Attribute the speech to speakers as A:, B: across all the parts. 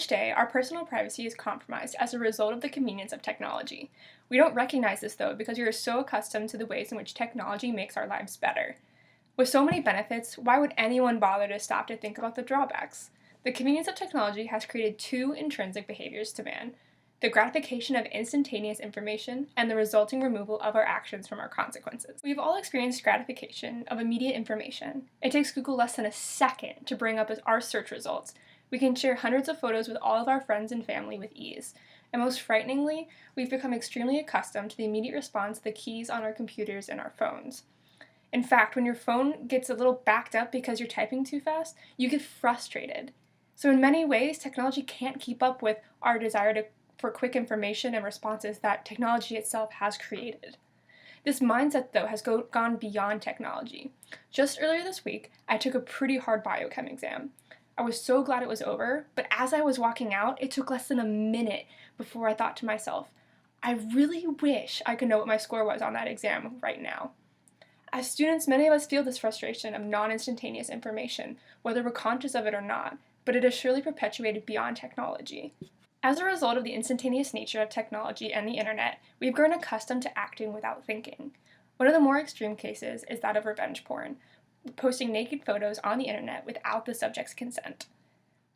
A: Each day, our personal privacy is compromised as a result of the convenience of technology. We don't recognize this, though, because we are so accustomed to the ways in which technology makes our lives better. With so many benefits, why would anyone bother to stop to think about the drawbacks? The convenience of technology has created two intrinsic behaviors to man: the gratification of instantaneous information and the resulting removal of our actions from our consequences. We've all experienced gratification of immediate information. It takes Google less than a second to bring up our search results. We can share hundreds of photos with all of our friends and family with ease. And most frighteningly, we've become extremely accustomed to the immediate response to the keys on our computers and our phones. In fact, when your phone gets a little backed up because you're typing too fast, you get frustrated. So in many ways, technology can't keep up with our desire for quick information and responses that technology itself has created. This mindset, though, has gone beyond technology. Just earlier this week, I took a pretty hard biochem exam. I was so glad it was over, but as I was walking out, it took less than a minute before I thought to myself, I really wish I could know what my score was on that exam right now. As students, many of us feel this frustration of non-instantaneous information, whether we're conscious of it or not, but it is surely perpetuated beyond technology. As a result of the instantaneous nature of technology and the internet, we've grown accustomed to acting without thinking. One of the more extreme cases is that of revenge porn, posting naked photos on the internet without the subject's consent.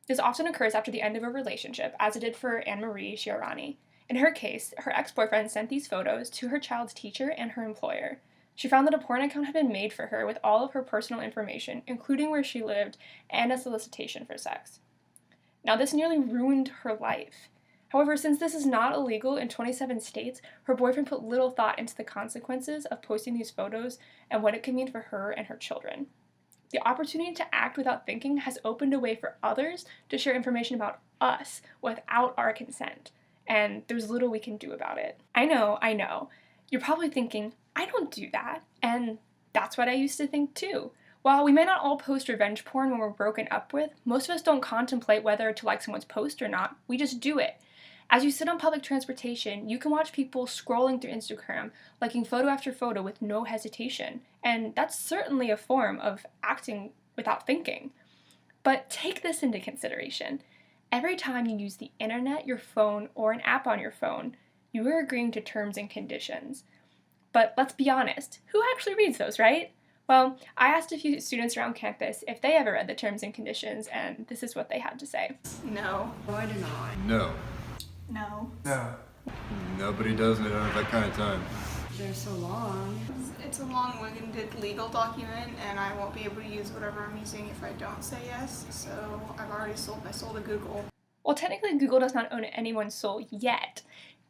A: This often occurs after the end of a relationship, as it did for Anne-Marie Chiarani. In her case, her ex-boyfriend sent these photos to her child's teacher and her employer. She found that a porn account had been made for her with all of her personal information, including where she lived, and a solicitation for sex. Now, this nearly ruined her life. However, since this is not illegal in 27 states, her boyfriend put little thought into the consequences of posting these photos and what it could mean for her and her children. The opportunity to act without thinking has opened a way for others to share information about us without our consent, and there's little we can do about it. I know. You're probably thinking, I don't do that, and that's what I used to think too. While we may not all post revenge porn when we're broken up with, most of us don't contemplate whether to like someone's post or not. We just do it. As you sit on public transportation, you can watch people scrolling through Instagram, liking photo after photo with no hesitation, and that's certainly a form of acting without thinking. But take this into consideration. Every time you use the internet, your phone, or an app on your phone, you are agreeing to terms and conditions. But let's be honest, who actually reads those, right? Well, I asked a few students around campus if they ever read the terms and conditions, and this is what they had to say.
B: No.
C: I do not.
D: No.
B: No.
E: No.
D: Nobody does it. I don't have that kind of time.
C: They're so long.
B: It's a long-winded legal document, and I won't be able to use whatever I'm using if I don't say yes, so I've already sold my soul to Google.
A: Well, technically, Google does not own anyone's soul yet.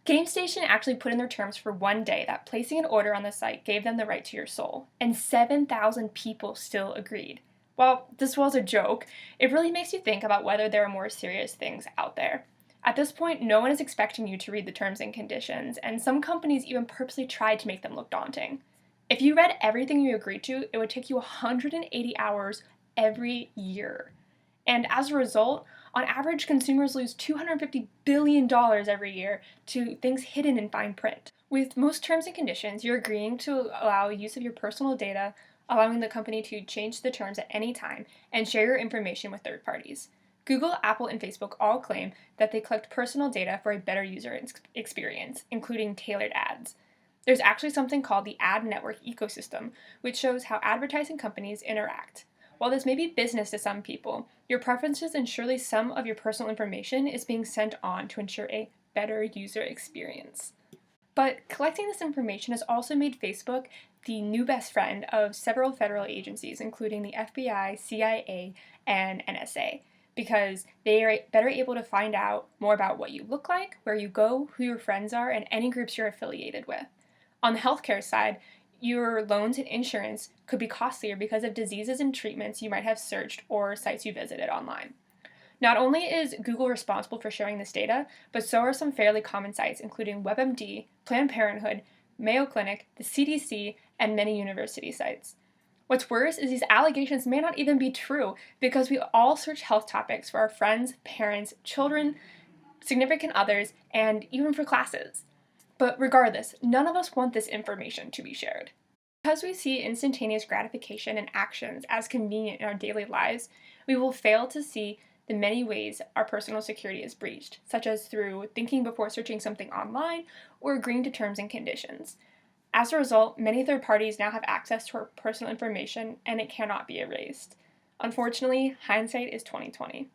A: GameStation actually put in their terms for one day that placing an order on the site gave them the right to your soul, and 7,000 people still agreed. While this was a joke, it really makes you think about whether there are more serious things out there. At this point, no one is expecting you to read the terms and conditions, and some companies even purposely tried to make them look daunting. If you read everything you agreed to, it would take you 180 hours every year. And as a result, on average, consumers lose $250 billion every year to things hidden in fine print. With most terms and conditions, you're agreeing to allow use of your personal data, allowing the company to change the terms at any time, and share your information with third parties. Google, Apple, and Facebook all claim that they collect personal data for a better user experience, including tailored ads. There's actually something called the ad network ecosystem, which shows how advertising companies interact. While this may be business to some people, your preferences and surely some of your personal information is being sent on to ensure a better user experience. But collecting this information has also made Facebook the new best friend of several federal agencies, including the FBI, CIA, and NSA, because they are better able to find out more about what you look like, where you go, who your friends are, and any groups you're affiliated with. On the healthcare side, your loans and insurance could be costlier because of diseases and treatments you might have searched or sites you visited online. Not only is Google responsible for sharing this data, but so are some fairly common sites, including WebMD, Planned Parenthood, Mayo Clinic, the CDC, and many university sites. What's worse is these allegations may not even be true because we all search health topics for our friends, parents, children, significant others, and even for classes. But regardless, none of us want this information to be shared. Because we see instantaneous gratification and actions as convenient in our daily lives, we will fail to see the many ways our personal security is breached, such as through thinking before searching something online or agreeing to terms and conditions. As a result, many third parties now have access to our personal information and it cannot be erased. Unfortunately, hindsight is 20/20.